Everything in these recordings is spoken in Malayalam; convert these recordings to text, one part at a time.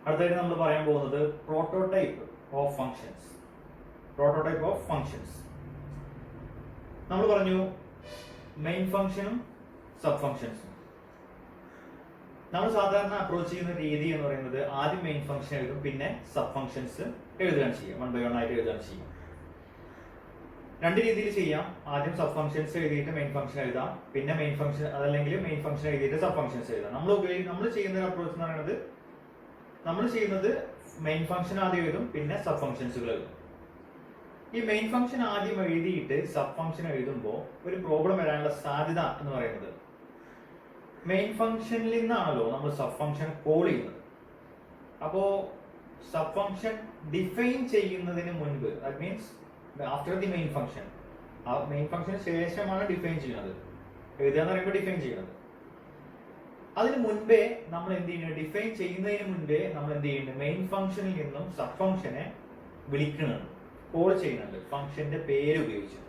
അടുത്തായിട്ട് നമ്മൾ പറയാൻ പോകുന്നത് prototype of functions. Prototype of functions നമ്മൾ പറഞ്ഞു മെയിൻ ഫംഗ്ഷനും സബ് ഫംഗ്ഷൻസും. നമ്മൾ സാധാരണ അപ്രോച്ച് ചെയ്യുന്ന രീതി എന്ന് പറയുന്നത് ആദ്യം മെയിൻ ഫംഗ്ഷൻ എഴുതും, പിന്നെ സബ് ഫംഗ്ഷൻസ് എഴുതുകയാണ് ചെയ്യുക. 1 by 1 ആയിട്ട് എഴുതുകയാണ് ചെയ്യുക. രണ്ട് രീതിയിൽ ചെയ്യാം. ആദ്യം സബ് ഫംഗ്ഷൻസ് എഴുതിയിട്ട് മെയിൻ ഫംഗ്ഷൻ എഴുതാം, പിന്നെ മെയിൻ ഫംഗ്ഷൻ അതല്ലെങ്കിൽ മെയിൻ ഫംഗ്ഷൻ എഴുതിയിട്ട് സബ് ഫംഗ്ഷൻസ് എഴുതാം. നമ്മൾ ചെയ്യുന്ന അപ്രോച്ച് എന്ന് പറയുന്നത് നമ്മൾ ചെയ്യുന്നത് മെയിൻ ഫംഗ്ഷൻ ആദ്യം എഴുതും, പിന്നെ സബ് ഫംഗ്ഷൻസുകൾ എഴുതും. ഈ മെയിൻ ഫംഗ്ഷൻ ആദ്യം എഴുതിയിട്ട് സബ് ഫംഗ്ഷൻ എഴുതുമ്പോൾ ഒരു പ്രോബ്ലം വരാനുള്ള സാധ്യത എന്ന് പറയുന്നത് മെയിൻ ഫംഗ്ഷനിൽ നിന്നാണല്ലോ നമ്മൾ സബ് ഫംഗ്ഷൻ കോൾ ചെയ്യുന്നത്. അപ്പോ സബ് ഫംഗ്ഷൻ ഡിഫൈൻ ചെയ്യുന്നതിന് മുൻപ്, that means after the main function, ആ മെയിൻ ഫംഗ്ഷന് ശേഷമാണ് ഡിഫൈൻ ചെയ്യുന്നത്. എഴുതുക എന്ന് പറയുമ്പോൾ ഡിഫൈൻ ചെയ്യുന്നത്. അതിന് മുൻപേ നമ്മൾ എന്ത് ചെയ്യുന്നത്, ഡിഫൈൻ ചെയ്യുന്നതിന് മുൻപേ നമ്മൾ എന്ത് ചെയ്യുന്നത്, മെയിൻ ഫംഗ്ഷനിൽ നിന്നും സബ് ഫംഗ്ഷനെ വിളിക്കുന്നുണ്ട്, കോൾ ചെയ്യുന്നുണ്ട് ഫംഗ്ഷന്റെ പേര് ഉപയോഗിച്ച്.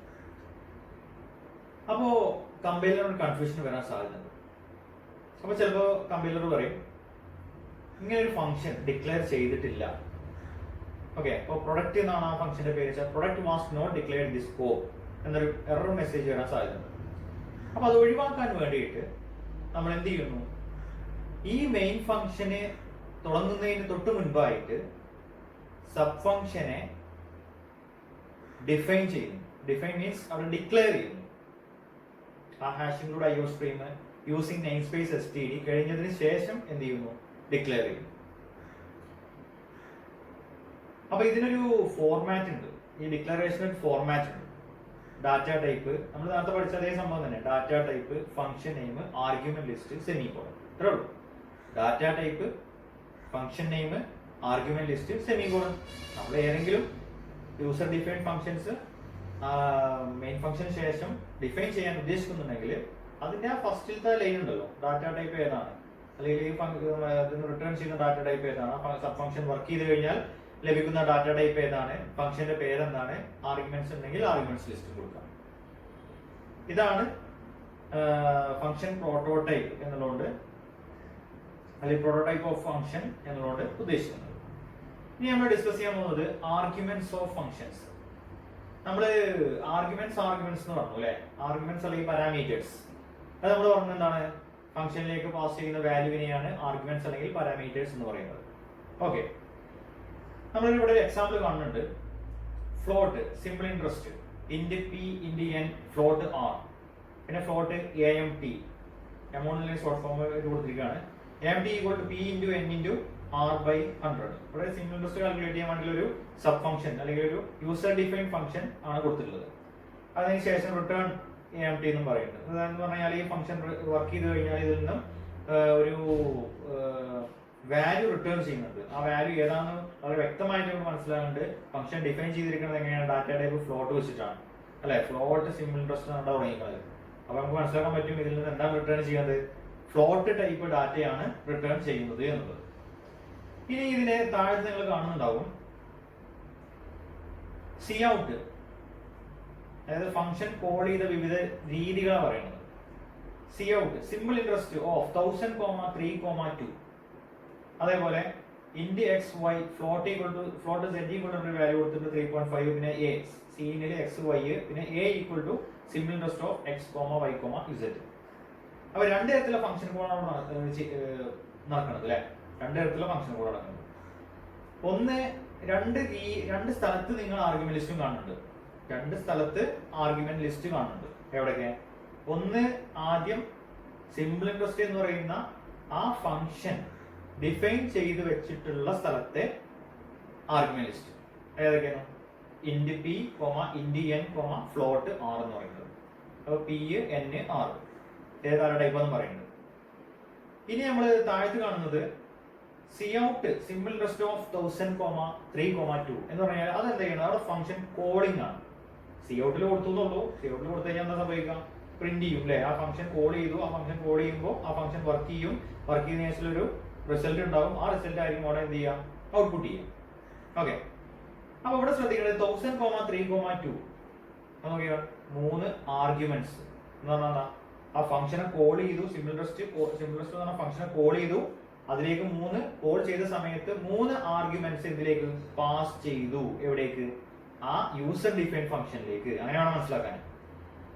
അപ്പോ കമ്പൈലറിന് കൺഫ്യൂഷൻ വരാൻ സാധ്യതയുണ്ട്. അപ്പൊ ചിലപ്പോ കമ്പൈലർ പറയും ഇങ്ങനെ ഒരു ഫംഗ്ഷൻ ഡിക്ലെയർ ചെയ്തിട്ടില്ല. ഓക്കെ, അപ്പോൾ പ്രൊഡക്റ്റ് എന്നാണ് ആ ഫംഗ്ഷന്റെ പേര്. Product was not declared this scope എന്നൊരു എറർ മെസ്സേജ് വരാൻ സാധ്യതയുണ്ട്. അപ്പൊ അത് ഒഴിവാക്കാൻ വേണ്ടിയിട്ട് നമ്മൾ എന്ത് ചെയ്യുന്നു, ഈ മെയിൻ ഫംഗ്ഷന് തുടങ്ങുന്നതിന് തൊട്ട് മുൻപായിട്ട് സബ് ഫംഗ്ഷനെ ഡിഫൈൻ ചെയ്യുന്നു. ഡിഫൈൻ മീൻസ് അവിടെ ഡിക്ലെയർ ചെയ്യുന്നു. ആ hash include IO stream using name space std കഴിഞ്ഞതിന് ശേഷം എന്ത് ചെയ്യുന്നു, ഡിക്ലെയർ ചെയ്യുന്നു. അപ്പൊ ഇതിനൊരു ഫോർമാറ്റ് ഉണ്ട്. ഈ ഡിക്ലറേഷന് ഒരു ഫോർമാറ്റ് ഉണ്ട്. ഡാറ്റ ടൈപ്പ് നമ്മൾ നേരത്തെ പഠിച്ച അതേ സംഭവം തന്നെ. Data type, function name, argument list, semicolon. ഇത്രേ ഉള്ളൂ. Data type, function name, argument list, semicolon. നമ്മൾ ഏതെങ്കിലും യൂസർ ഡിഫൈൻ ഫംഗ്ഷൻസ് മെയിൻ ഫംഗ്ഷന് ശേഷം ഡിഫൈൻ ചെയ്യാൻ ഉദ്ദേശിക്കുന്നുണ്ടെങ്കിൽ അതിന്റെ ആ ഫസ്റ്റിലത്തെ ലൈൻ ഉണ്ടല്ലോ, ഡാറ്റ ടൈപ്പ് ഏതാണ്, അല്ലെങ്കിൽ ഈ റിട്ടേൺ ചെയ്യുന്ന ഡാറ്റ ടൈപ്പ് ഏതാണ്, സബ് ഫംഗ്ഷൻ വർക്ക് ചെയ്ത് കഴിഞ്ഞാൽ ലഭിക്കുന്ന ഡാറ്റ ടൈപ്പ് ഏതാണ്, ഫംഗ്ഷന്റെ പേരെന്താണ്, ആർഗ്യുമെന്റ്സ് ഉണ്ടെങ്കിൽ ആർഗ്യുമെന്റ്സ് ലിസ്റ്റ് കൊടുക്കാം. ഇതാണ് ഫംഗ്ഷൻ പ്രോട്ടോടൈപ്പ് എന്നുള്ളതുകൊണ്ട്, അല്ലെങ്കിൽ പ്രോട്ടോടൈപ്പ് ഓഫ് ഫംഗ്ഷൻ എന്നുള്ളതുകൊണ്ട് ഉദ്ദേശിക്കുന്നത്. ഇനി നമ്മൾ ഡിസ്കസ് ചെയ്യാൻ പോകുന്നത് ആർഗ്യുമെന്റ്സ് ഓഫ് ഫംഗ്ഷൻസ്. നമ്മള് ആർഗ്യുമെന്റ്സ് എന്ന് പറഞ്ഞു അല്ലെ. ആർഗ്യുമെന്റ്സ് അല്ലെങ്കിൽ പാരാമീറ്റേഴ്സ്, അത് നമ്മൾ പറഞ്ഞത് എന്താണ്, ഫംഗ്ഷനിലേക്ക് പാസ് ചെയ്യുന്ന വാല്യൂവിനെയാണ് ആർഗ്യുമെന്റ്സ് അല്ലെങ്കിൽ പാരാമീറ്റേഴ്സ് എന്ന് പറയുന്നത്. ഓക്കെ, നമ്മളിവിടെ ഒരു എക്സാമ്പിൾ കാണുന്നുണ്ട്. Float, simple interest, int p int n, float r, പിന്നെ ഫ്ലോട്ട് AMT, എമൗണ്ടിലെ ഷോർട്ട് ഫോം കൊടുത്തിരിക്കുകയാണ്. AMT equal to p into n into r by 100. ഇവിടെ സിമ്പിൾ ഇൻട്രസ്റ്റ് കാൽക്കുലേറ്റ് ചെയ്യാൻ വേണ്ടി ഒരു സബ് ഫംഗ്ഷൻ അല്ലെങ്കിൽ ഒരു യൂസർ ഡിഫൈൻ ഫംഗ്ഷൻ ആണ് കൊടുത്തിട്ടുള്ളത്. അതിനുശേഷം റിട്ടേൺ AMT എന്നും പറയുന്നത്. അതെന്ന് പറഞ്ഞാൽ ഈ ഫംഗ്ഷൻ വർക്ക് ചെയ്ത് കഴിഞ്ഞാൽ ഇതിൽ നിന്നും ഒരു വാല്യൂ റിട്ടേൺ ചെയ്യുന്നുണ്ട്. ആ വാല്യൂ ഏതാണെന്ന് വളരെ വ്യക്തമായിട്ട് നമുക്ക് മനസ്സിലാകുന്നുണ്ട്. ഫംഗ്ഷൻ ഡിഫൈൻ ചെയ്തിരിക്കുന്നത് എങ്ങനെയാണ്, ഡാറ്റ ടൈപ്പ് ഫ്ലോട്ട് വെച്ചിട്ടാണ് അല്ലെ. ഫ്ലോട്ട് സിമ്പിൾ ഇൻട്രസ്റ്റ് ആണ് തുടങ്ങിയത്. അപ്പൊ നമുക്ക് മനസ്സിലാക്കാൻ പറ്റും ഇതിൽ നിന്ന് എന്താണ് റിട്ടേൺ ചെയ്യുന്നത്, ഫ്ലോട്ട് ടൈപ്പ് ഡാറ്റയാണ് റിട്ടേൺ ചെയ്യുന്നത് എന്നുള്ളത്. ഇനി ഇതിനെ താഴെ നിങ്ങൾ കാണുന്നുണ്ടാവും സി ഔട്ട്, അതായത് ഫംഗ്ഷൻ കോൾ ചെയ്ത വിവിധ രീതികളാണ് പറയുന്നത്. Cout, simple interest of 1000,3,2. അതേപോലെ int X Y, float equal to float z equal to value കൊടുത്തിട്ട് 3.5, പിന്നെ a സീനില് എക്സ് വൈ, പിന്നെ a equal to simple interest of x, y, z. അപ്പൊ രണ്ട് തരത്തിലുള്ള ഫംഗ്ഷൻ കോളാണ് നടക്കുന്നത് അല്ലെ. രണ്ട് തരത്തിലുള്ള ഫംഗ്ഷൻ കോൾ നടക്കുന്നത്. ഒന്ന്, രണ്ട് സ്ഥലത്ത് നിങ്ങൾ ആർഗ്യുമെന്റ് ലിസ്റ്റും കാണുന്നുണ്ട്. രണ്ട് സ്ഥലത്ത് ആർഗ്യുമെന്റ് ലിസ്റ്റ് കാണുന്നുണ്ട്. എവിടെയൊക്കെ? ഒന്ന്, ആദ്യം സിമ്പിൾ ഇൻട്രസ്റ്റ് എന്ന് പറയുന്ന ആ ഫംഗ്ഷൻ ഡിഫൈൻ ചെയ്ത് വെച്ചിട്ടുള്ള സ്ഥലത്തെ ആർഗ്യുമെന്റ് ലിസ്റ്റ്. ഏതൊക്കെയാണ്? Int p, int n, float r എന്ന് പറയുന്നത്. അപ്പൊ p, n, r ഏതാണ് ടൈപ്പ് എന്ന് പറയുന്നത്. ഇനി നമ്മൾ താഴത്ത് കാണുന്നത് C out, simple interest of 1000,3,2 എന്ന് പറഞ്ഞാൽ അത് എന്താ ചെയ്യുന്നത്, അവിടെ ഫംഗ്ഷൻ കോളിംഗ് ആണ്. സി ഔട്ടിൽ കൊടുത്തുള്ളൂ. സി ഔട്ടിൽ കൊടുത്തു കഴിഞ്ഞാൽ എന്താ സംഭവിക്കാം, പ്രിന്റ് ചെയ്യും അല്ലെ. ആ ഫംഗ്ഷൻ കോൾ ചെയ്തു, ആ ഫംഗ്ഷൻ കോൾ ചെയ്യുമ്പോൾ ആ ഫംഗ്ഷൻ വർക്ക് ചെയ്യും. വർക്ക് ചെയ്യുന്ന ശേഷം ഒരു റിസൾട്ട് ഉണ്ടാവും. ആ റിസൾട്ട് ആയിരിക്കും അവിടെ എന്ത് ചെയ്യാം, ഔട്ട്പുട്ട് ചെയ്യാം. ഓക്കെ, അപ്പൊ ഇവിടെ ശ്രദ്ധിക്കേണ്ടത് 1000,3,2 നോക്കിയാൽ 3 ആർഗ്യുമെന്റ്സ് എന്ന് പറഞ്ഞാൽ ആ ഫംഗ്ഷനെ കോൾ ചെയ്തു. സിമ്പിൾ ഇൻട്രസ്റ്റ് എന്ന് പറഞ്ഞ ഫംഗ്ഷനെ കോൾ ചെയ്തു. അതിലേക്ക് 3 കോൾ ചെയ്ത സമയത്ത് 3 ആർഗ്യുമെന്റ്സ് ഇതിലേക്ക് പാസ് ചെയ്തു. എവിടേക്ക്? ആ യൂസർ ഡിഫൈൻഡ് ഫംഗ്ഷനിലേക്ക്. അങ്ങനെയാണ് മനസ്സിലാക്കാൻ.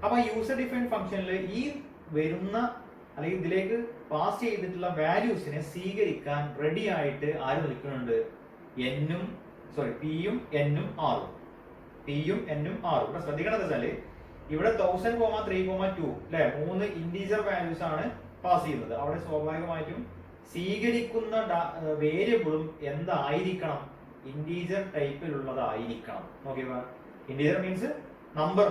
അപ്പൊ യൂസർ ഡിഫൈൻഡ് ഫംഗ്ഷനിൽ ഈ വരുന്ന അല്ലെങ്കിൽ ഇതിലേക്ക് പാസ് ചെയ്തിട്ടുള്ള വാല്യൂസിനെ സ്വീകരിക്കാൻ റെഡി ആയിട്ട് ആര് നിൽക്കുന്നുണ്ട്? പിയും എന്നും ആറും. പിയും എന്നും ആറും. ഇവിടെ ശ്രദ്ധിക്കണത് വെച്ചാല് ഇവിടെ 1000, 3,2 അല്ലെ 3 ഇന്റീജർ വാല്യൂസ് ആണ് പാസ് ചെയ്യുന്നത്. അവിടെ സ്വാഭാവികമായിട്ടും സ്വീകരിക്കുന്ന വേരിയബിളും എന്തായിരിക്കണം? ഇന്റീജർ ടൈപ്പിലുള്ളതായിരിക്കണം. നോക്കിയപ്പോ ഇന്റീജർ മീൻസ് നമ്പർ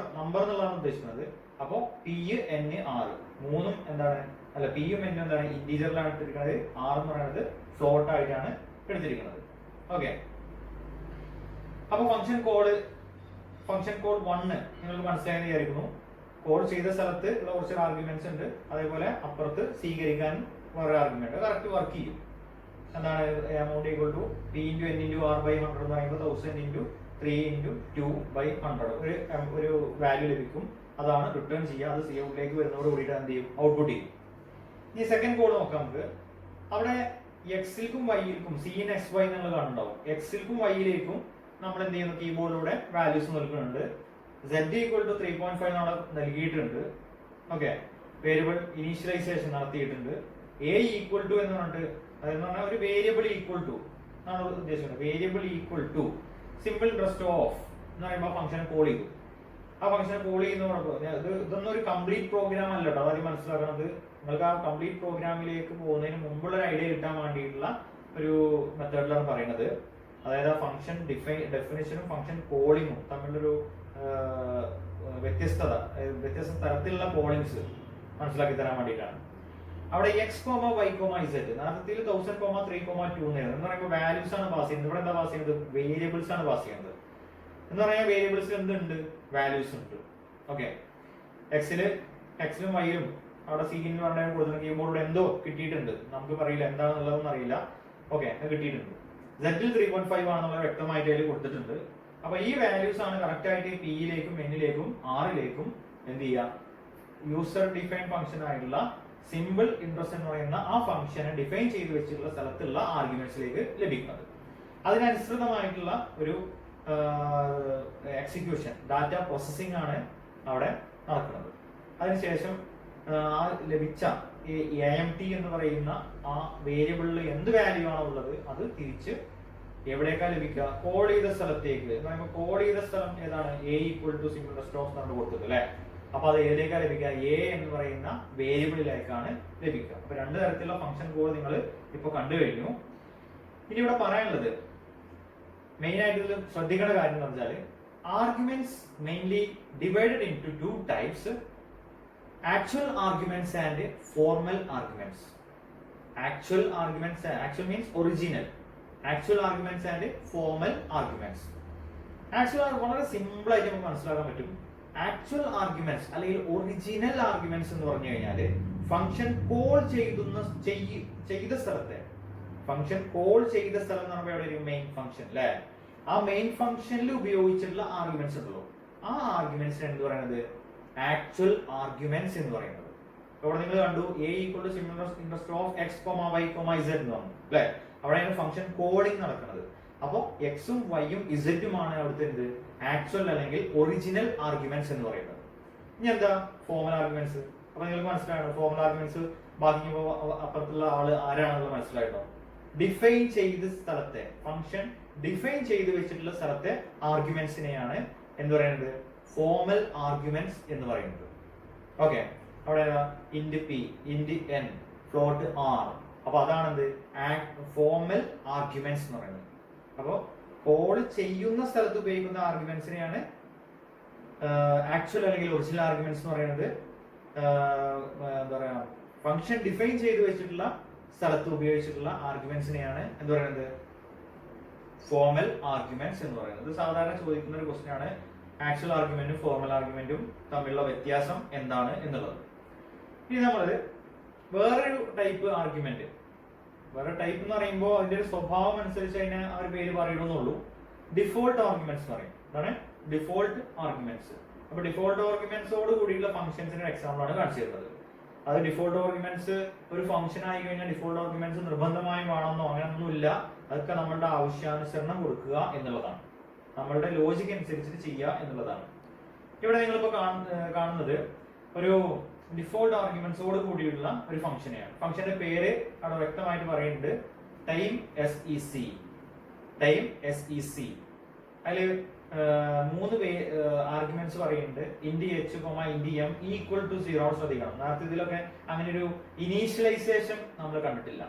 എന്നുള്ളതാണ് ഉദ്ദേശിക്കുന്നത്. അപ്പോ പി എൻ ആറ് മൂന്നും എന്താണ്? അല്ല, പിയും എന്നും എന്താണ്? ഇന്റീജറിലാണ് എടുത്തിരിക്കുന്നത്. ആർ എന്ന് പറയുന്നത് ഫ്ലോട്ട് ആയിട്ടാണ് എടുത്തിരിക്കുന്നത്. ഓക്കെ. അപ്പൊ ഫംഗ്ഷൻ കോഡ് 1 നിങ്ങൾക്ക് മനസ്സിലായെന്ന് വിചാരിക്കുന്നു. കോൾ ചെയ്ത സ്ഥലത്ത് ഉള്ള കുറച്ച് ആർഗ്യുമെന്റ്സ് ഉണ്ട്. അതേപോലെ അപ്പുറത്ത് സ്വീകരിക്കാൻ വേറെ ആർഗ്യുമെന്റ് കറക്റ്റ് വർക്ക് ചെയ്യും. എന്താണ്? Amount equal to P into N into R by 100 എന്ന് പറയുമ്പോൾ 1000 ഇൻറ്റു 3 ഇൻറ്റു 2 ബൈ 100 ഒരു വാല്യൂ ലഭിക്കും. അതാണ് റിട്ടേൺ ചെയ്യുക. അത് സി ഔട്ടിലേക്ക് വരുന്നതോട് കൂടിയിട്ട് എന്ത് ചെയ്യും? ഔട്ട്പുട്ട് ചെയ്യും. ഇനി സെക്കൻഡ് കോഡ് നോക്കാം നമുക്ക്. അവിടെ എക്സിൽക്കും വൈയിലേക്കും സീൻ എക്സ് വൈ എന്നുള്ളത് കാണുന്നുണ്ടാവും. എക്സിൽക്കും വൈയിലേക്കും നമ്മൾ എന്ത് ചെയ്യുന്നു? കീബോർഡിലൂടെ വാല്യൂസ് നൽകുന്നുണ്ട്. Z ഈക്വൽ ടു 3.5 നമ്മൾ നൽകിയിട്ടുണ്ട്. ഓക്കെ. വേരിയബിൾ ഇനീഷ്യലൈസേഷൻ നടത്തിയിട്ടുണ്ട്. എ ഈക്വൽ ടു എന്ന് പറഞ്ഞിട്ട് അതെന്ന് പറഞ്ഞാൽ ഒരു വേരിയബിൾ ഈക്വൽ ടു ആണ് ഉദ്ദേശിക്കുന്നത്. Variable equal to simple rest of എന്ന് പറയുമ്പോൾ ഫംഗ്ഷൻ കോൾ ചെയ്തു. ആ ഫംഗ്ഷൻ കോൾ ചെയ്യുന്ന ഇതൊന്നും ഒരു കംപ്ലീറ്റ് പ്രോഗ്രാം അല്ല കേട്ടോ. അതായത് മനസ്സിലാക്കുന്നത് നിങ്ങൾക്ക് ആ കംപ്ലീറ്റ് പ്രോഗ്രാമിലേക്ക് പോകുന്നതിന് മുമ്പുള്ള ഒരു ഐഡിയ കിട്ടാൻ വേണ്ടിയിട്ടുള്ള ഒരു മെത്തേഡിലാണ് പറയുന്നത്. അതായത് ആ ഫംഗ്ഷൻ ഡെഫിനിഷനും ഫംഗ്ഷൻ കോളിങ്ങും തമ്മിലൊരു വ്യത്യസ്ത തരത്തിലുള്ള കോളിങ്സ് മനസ്സിലാക്കി തരാൻ വേണ്ടിയിട്ടാണ്. അവിടെ X comma Y comma Z നേരത്തെ 1000, 3,2 എന്ന് പറയുമ്പോൾ വാല്യൂസ് ആണ് പാസ് ചെയ്യുന്നത്. ഇവിടെ എന്താ പാസ് ചെയ്യുന്നത്? വേരിയബിൾസ് ആണ് പാസ് ചെയ്യുന്നത്. എന്ന് പറയാൻ വേരിയബിൾസിൽ എന്തുണ്ട്? വാല്യൂസ് ഉണ്ട്. ഓക്കെ. എക്സിലും വൈയിലും അവിടെ സീനിൽ പറഞ്ഞാൽ കൊടുത്തിട്ടുണ്ട്. കീബോർഡിൽ എന്തോ കിട്ടിയിട്ടുണ്ട്. നമുക്ക് പറയില്ല എന്താണെന്നുള്ളതൊന്നും അറിയില്ല. ഓക്കെ, കിട്ടിയിട്ടുണ്ട്. സെഡിൽ 3.5 ആണെന്നുള്ള വ്യക്തമായിട്ട് അതിൽ കൊടുത്തിട്ടുണ്ട്. അപ്പൊ ഈ വാല്യൂസ് ആണ് കറക്റ്റ് ആയിട്ട് പിയിലേക്കും എന്നിലേക്കും ആറിലേക്കും എന്ത് ചെയ്യുക? യൂസർ ഡിഫൈൻ ഫംഗ്ഷൻ ആയിട്ടുള്ള സിമ്പിൾ ഇൻട്രസ്റ്റ് എന്ന് പറയുന്ന ആ ഫംഗ്ഷനെ ഡിഫൈൻ ചെയ്ത് വെച്ചിട്ടുള്ള സ്ഥലത്തുള്ള ആർഗ്യുമെന്റ്സിലേക്ക് ലഭിക്കുന്നത്. അതിനനുസൃതമായിട്ടുള്ള ഒരു എക്സിക്യൂഷൻ ഡാറ്റ പ്രോസസ്സിംഗ് ആണ് അവിടെ നടക്കുന്നത്. അതിനുശേഷം ആ ലഭിച്ച AMT എന്ന് പറയുന്ന ആ വേരിയബിളിൽ എന്ത് വാല്യൂ ആണോ ഉള്ളത് അത് തിരിച്ച് എവിടേക്കാ ലഭിക്കുക? കോൾ ചെയ്ത സ്ഥലത്തേക്ക്. കോൾ ചെയ്ത സ്ഥലം ഏതാണ്? A equal to simple rest of എന്നാണ് കൊടുത്തത് അല്ലെ. അപ്പൊ അത് ഏതിലേക്കാ ലഭിക്കുക? എ എന്ന് പറയുന്ന വേരിയബിളിലേക്കാണ് ലഭിക്കുക. അപ്പൊ രണ്ട് തരത്തിലുള്ള ഫംഗ്ഷൻ കോഡ് നിങ്ങൾ ഇപ്പൊ കണ്ടു കഴിഞ്ഞു. ഇനി ഇവിടെ പറയാനുള്ളത് മെയിൻ ആയിട്ട് ഇതിൽ ശ്രദ്ധിക്കേണ്ട കാര്യം എന്ന് വെച്ചാൽ arguments mainly divided into 2 types: actual arguments and formal arguments. Actual means original. Actual arguments and formal arguments. വളരെ സിമ്പിൾ ആയിട്ട് നമുക്ക് മനസ്സിലാക്കാൻ പറ്റും. ആക്ച്വൽ ആർഗ്യുമെന്റ്സ് അല്ലെങ്കിൽ ഒറിജിനൽ ആർഗ്യുമെന്റ്സ് എന്ന് പറഞ്ഞു കഴിഞ്ഞാൽ ഫംഗ്ഷൻ കോൾ ചെയ്ത സ്ഥലത്തെ ഫംഗ്ഷൻ കോൾ ചെയ്ത സ്ഥലം എന്ന് പറയുമ്പോൾ എവിടെ ഒരു മെയിൻ ഫംഗ്ഷൻ അല്ലെ. ആ മെയിൻ ഫംഗ്ഷനിൽ ഉപയോഗിച്ചിട്ടുള്ള ആർഗ്യുമെന്റ്സ് ഉണ്ടല്ലോ, ആ ആർഗ്യുമെന്റ്സ് എന്ത് പറയുന്നത്? ആക്ച്വൽ ആർഗ്യുമെന്റ്സ് എന്ന് പറയുന്നത്. അവിടെ നിങ്ങൾ കണ്ടു A equal to simple interest of X comma Y comma Z എന്ന് പറഞ്ഞു അല്ലെ. അവിടെയാണ് ഫംഗ്ഷൻ കോഡിംഗ് നടക്കുന്നത്. അപ്പോൾ എക്സും വൈയും ഇസെഡുമാണ് അവിടുത്തെ എന്ത്? ആക്ച്വൽ അല്ലെങ്കിൽ ഒറിജിനൽ ആർഗ്യുമെന്റ്സ് എന്ന് പറയുന്നത്. ഇനി എന്താ ഫോർമൽ ആർഗ്യുമെന്റ്സ്? അപ്പൊ നിങ്ങൾക്ക് മനസ്സിലായോ ഫോർമൽ ആർഗ്യുമെന്റ്സ്? ബാക്കി അപ്പുറത്തുള്ള ആള് ആരാണെന്നുള്ളത് മനസ്സിലായിട്ടോ? ഡിഫൈൻ ചെയ്ത സ്ഥലത്തെ ഫംഗ്ഷൻ ഡിഫൈൻ ചെയ്ത് വെച്ചിട്ടുള്ള സ്ഥലത്തെ ആർഗ്യുമെന്റ്സിനെയാണ് എന്ത് പറയുന്നത്? ഫോർമൽ ആർഗ്യുമെന്റ്സ് എന്ന് പറയുന്നത്. ഓക്കെ. അവിടെ ഇൻഡ് പി, ഇൻഡ് എൻ, ഫ്ലോട്ട് ആർ. അപ്പൊ അതാണെന്ത്? ഫോർമൽ ആർഗ്യുമെന്റ്സ് എന്ന് പറയുന്നത്. അപ്പോ കോൾ ചെയ്യുന്ന സ്ഥലത്ത് ഉപയോഗിക്കുന്ന ആർഗ്യുമെന്റ്സിനെയാണ് ആക്ച്വൽ അല്ലെങ്കിൽ ഒറിജിനൽ ആർഗ്യുമെന്റ്സ് എന്ന് പറയുന്നത്. എന്താ പറയാ, ഫംഗ്ഷൻ ഡിഫൈൻ ചെയ്ത് വെച്ചിട്ടുള്ള സ്ഥലത്ത് ഉപയോഗിച്ചിട്ടുള്ള ആർഗ്യുമെന്റ്സിനെയാണ് എന്ത് പറയുന്നത്? ഫോർമൽ ആർഗ്യുമെന്റ്സ് എന്ന് പറയുന്നത്. സാധാരണ ചോദിക്കുന്ന ഒരു ക്വസ്റ്റ്യൻ ആണ് ആക്ച്വൽ ആർഗ്യുമെന്റും ഫോർമൽ ആർഗ്യുമെന്റും തമ്മിലുള്ള വ്യത്യാസം എന്താണ് എന്നുള്ളത്. ഇനി നമ്മള് വേറൊരു ടൈപ്പ് ആർഗ്യുമെന്റ്, വേറെ ടൈപ്പ് എന്ന് പറയുമ്പോൾ അതിന്റെ ഒരു സ്വഭാവം അനുസരിച്ച് അതിനെ ആ ഒരു പേര് പറയണമെന്നുള്ളൂ. ഡിഫോൾട്ട് ആർഗ്യുമെന്റ്സ് പറയും. അതാണ് ഡിഫോൾട്ട് ആർഗ്യുമെന്റ്സ്. അപ്പൊ ഡിഫോൾട്ട് ആർഗ്യുമെന്റ്സോട് കൂടിയുള്ള ഫംഗ്ഷൻസിന്റെ എക്സാമ്പിൾ ആണ് കാണിച്ചു തരുന്നത്. അത് ഡിഫോൾട്ട് ആർഗ്യുമെന്റ്സ് ഒരു ഫംഗ്ഷൻ ആയി കഴിഞ്ഞാൽ ഡിഫോൾട്ട് ആർഗ്യുമെന്റ്സ് നിർബന്ധമായും വേണമെന്നോ അങ്ങനെയൊന്നുമില്ല. അതൊക്കെ നമ്മളുടെ ആവശ്യാനുസരണം കൊടുക്കുക എന്നുള്ളതാണ്, നമ്മളുടെ ലോജിക്ക് അനുസരിച്ചിട്ട് ചെയ്യുക എന്നുള്ളതാണ്. ഇവിടെ നിങ്ങളിപ്പോ കാണുന്നത് ഒരു ഡിഫോൾട്ട് ആർഗ്യുമെന്റ്സോട് കൂടിയുള്ള ഒരു ഫംഗ്ഷനെയാണ്. ഫംഗ്ഷന്റെ പേര് അവിടെ വ്യക്തമായിട്ട് പറയുന്നുണ്ട്, ടൈം SEC. അതിൽ 3 ആർഗ്യുമെന്റ്സ് പറയുന്നുണ്ട്. Int H int M equal to 0 ശ്രദ്ധിക്കണം. നേരത്തെ ഇതിലൊക്കെ അങ്ങനെ ഒരു ഇനീഷ്യലൈസേഷൻ നമ്മൾ കണ്ടിട്ടില്ല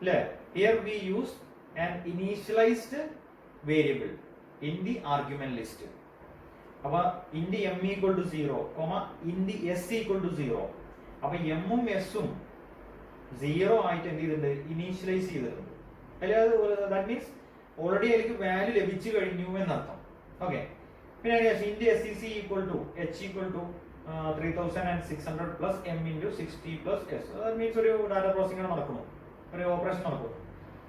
അല്ലേ? Here we use an initialised variable in the argument list. അപ്പൊ int M equal to 0, int S equal to 0. അപ്പൊ എമ്മും എസും 0 ആയിട്ട് എന്ത് ചെയ്തിട്ടുണ്ട്? ഇനീഷ്യലൈസ് ചെയ്തിട്ടുണ്ട്. ദാറ്റ് മീൻസ് ഓൾറെഡി അതിലേക്ക് വാല്യൂ ലഭിച്ചു കഴിഞ്ഞു എന്നർത്ഥം. ഓക്കെ. പിന്നെ int SEC equal to H equal to 3600 plus M into 60 plus S. That means ഒരു ഡാറ്റ പ്രോസസിംഗ് നടക്കുന്നു, ഒരു ഓപ്പറേഷൻ നടക്കുന്നു.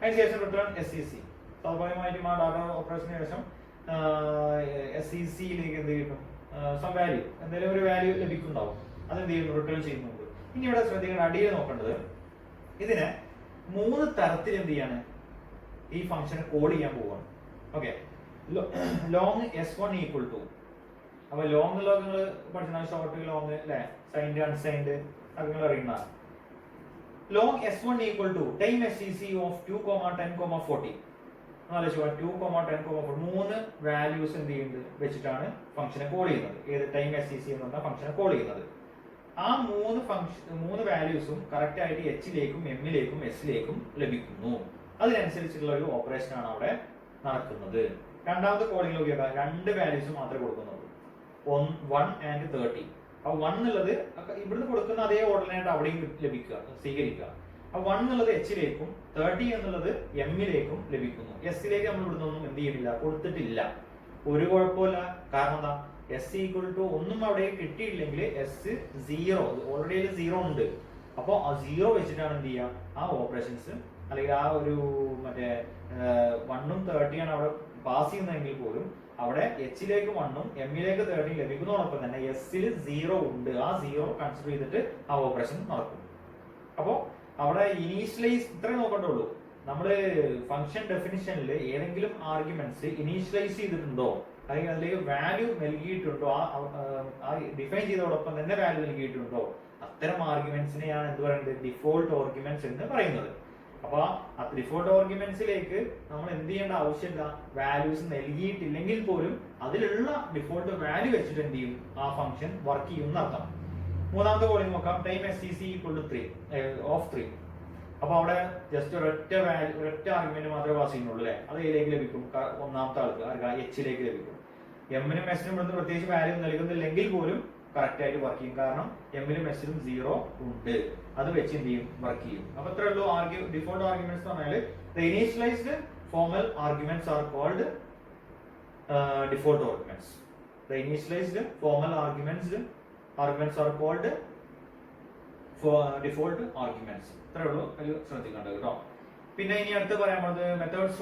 അതിനുശേഷം റിട്ടേൺ SEC. സ്വാഭാവികമായിട്ടും ആ ഡാറ്റ ഓപ്പറേഷന് ശേഷം SECയിലേക്ക് എന്ത് ചെയ്യുന്നു? സം വാല്യൂ, എന്തെങ്കിലും ഒരു വാല്യൂ ലഭിക്കുന്നുണ്ടാവും. അതെന്ത് ചെയ്യുന്നു? റിട്ടേൺ ചെയ്യുന്നുണ്ട്. ഇനി ഇവിടെ ശ്രദ്ധിക്കണം, അടിയിൽ നോക്കേണ്ടത് ഇതിനെ 3 തരത്തിൽ എന്ത് ചെയ്യാണ് ഈ ഫംഗ്ഷനെ കോൾ ചെയ്യാൻ പോവാണ്. Okay. Long S1 equal to, അപ്പൊ ലോങ് നിങ്ങൾ പഠിച്ചാൽ ഷോർട്ട് ലോങ് അല്ലെ, സൈൻഡ് അൺസൈൻഡ് അത് നിങ്ങൾ അറിയുന്നതാണ്. Long S1 equal to time SEC of 2, 10, 40. 2, 10, 40 3 values എന്ത് ചെയ്യുന്നത് വെച്ചിട്ടാണ് ഫംഗ്ഷനെ കോൾ ചെയ്യുന്നത്. ഏത് ടൈം SEC എന്ന് പറഞ്ഞ ഫംഗ്ഷനെ കോൾ ചെയ്യുന്നത്. ആ 3 വാല്യൂസും കറക്റ്റ് ആയിട്ട് എച്ചിലേക്കും എമ്മിലേക്കും എസിലേക്കും ലഭിക്കുന്നു. അതിനനുസരിച്ചുള്ള ഒരു ഓപ്പറേഷൻ ആണ് അവിടെ നടക്കുന്നത്. രണ്ടാമത്തെ കോളിംഗ് നോക്കിയാൽ 2 വാല്യൂസ് മാത്രമേ കൊടുക്കുന്നുള്ളൂ, 1 and 30. അപ്പൊ 1 എന്നുള്ളത് ഇവിടുന്ന് കൊടുക്കുന്ന അതേ ഓർഡറിനായിട്ട് അവിടെയും സ്വീകരിക്കുക. അപ്പൊ 1 എന്നുള്ളത് എച്ചിലേക്കും 30 എന്നുള്ളത് എമ്മിലേക്കും ലഭിക്കുന്നു. എസിലേക്ക് നമ്മൾ ഇവിടുന്ന് ഒന്നും എന്ത് ചെയ്തില്ല, കൊടുത്തിട്ടില്ല. ഒരു കുഴപ്പമില്ല. കാരണം എന്താ? S ഈക്വൽ ടു ഒന്നും അവിടെ കിട്ടിയില്ലെങ്കിൽ S 0, ഓൾറെഡി 0 ഉണ്ട്. അപ്പൊ ആ 0 വെച്ചിട്ടാണ് എന്ത് ചെയ്യുക, ആ ഓപ്പറേഷൻസ് അല്ലെങ്കിൽ ആ ഒരു മറ്റേ 1ഉം 30 ആണ് അവിടെ പാസ് ചെയ്യുന്നതെങ്കിൽ പോലും അവിടെ എച്ചിലേക്ക് 1ഉം എമ്മിലേക്ക് 30 ലഭിക്കുന്നതോടൊപ്പം തന്നെ എസിൽ 0 ഉണ്ട്. ആ 0 കൺസിഡർ ചെയ്തിട്ട് ആ ഓപ്പറേഷൻ നടക്കും. അപ്പോ അവിടെ ഇനീഷ്യലൈസ് ഇത്രേ നോക്കണ്ടുള്ളൂ. നമ്മള് ഫംഗ്ഷൻ ഡെഫിനിഷനിൽ ഏതെങ്കിലും ആർഗ്യുമെന്റ്സ് ഇനീഷ്യലൈസ് ചെയ്തിട്ടുണ്ടോ അല്ലെങ്കിൽ അതിലേക്ക് വാല്യൂ നൽകിയിട്ടുണ്ടോ, ആ ഡിഫൈൻ ചെയ്തതോടൊപ്പം തന്നെ വാല്യൂ നൽകിയിട്ടുണ്ടോ, അത്തരം ആർഗ്യുമെന്റ്സിനെയാണ് എന്ത് പറയുന്നത്? ഡിഫോൾട്ട് ആർഗ്യുമെന്റ്സ് എന്ന് പറയുന്നത്. അപ്പൊ ആ ഡിഫോൾട്ട് ആർഗ്യുമെന്റ്സിലേക്ക് നമ്മൾ എന്ത് ചെയ്യേണ്ട ആവശ്യമില്ല. വാല്യൂസ് നൽകിയിട്ടില്ലെങ്കിൽ പോലും അതിലുള്ള ഡിഫോൾട്ട് വാല്യൂ വെച്ചിട്ട് എന്ത് ചെയ്യും, ആ ഫംഗ്ഷൻ വർക്ക് ചെയ്യുന്ന അർത്ഥം. മൂന്നാമത്തെ കോളിംഗ് നോക്കാം. Time SEC equal to 3. അപ്പൊ അവിടെ ജസ്റ്റ് ഒരൊറ്റ ആർഗ്യുമെന്റ് മാത്രമേ പാസ് ചെയ്യുന്നുള്ളൂ അല്ലെ. അത് ഏതിലേക്ക് ലഭിക്കും? ഒന്നാമത്തെ ആൾക്ക് എച്ചിലേക്ക് ലഭിക്കും. എമ്മിനും എസിനും ഇവിടുന്ന് പ്രത്യേകിച്ച് വാല്യൂ നൽകുന്നില്ലെങ്കിൽ പോലും കറക്റ്റ് ആയിട്ട് വർക്ക് ചെയ്യും. കാരണം എമ്മിലും എസിലും 0 ഉണ്ട്. അത് വെച്ച് എന്ത് ചെയ്യും? വർക്ക് ചെയ്യും. അപ്പൊ ഇത്രേ ഉള്ളൂ ഡിഫോൾട്ട് ആർഗ്യുമെന്റ്സ് എന്ന് പറഞ്ഞാൽ the initialized formal arguments are called default arguments. The initialized formal arguments are called default arguments. ഇത്രേ ഉള്ളൂ, അതിൽ ശ്രദ്ധിക്കേണ്ടത് കേട്ടോ. പിന്നെ ഇനി അടുത്ത് പറയാൻ പോകുന്നത് മെത്തേഡ്സ് ഓഫ്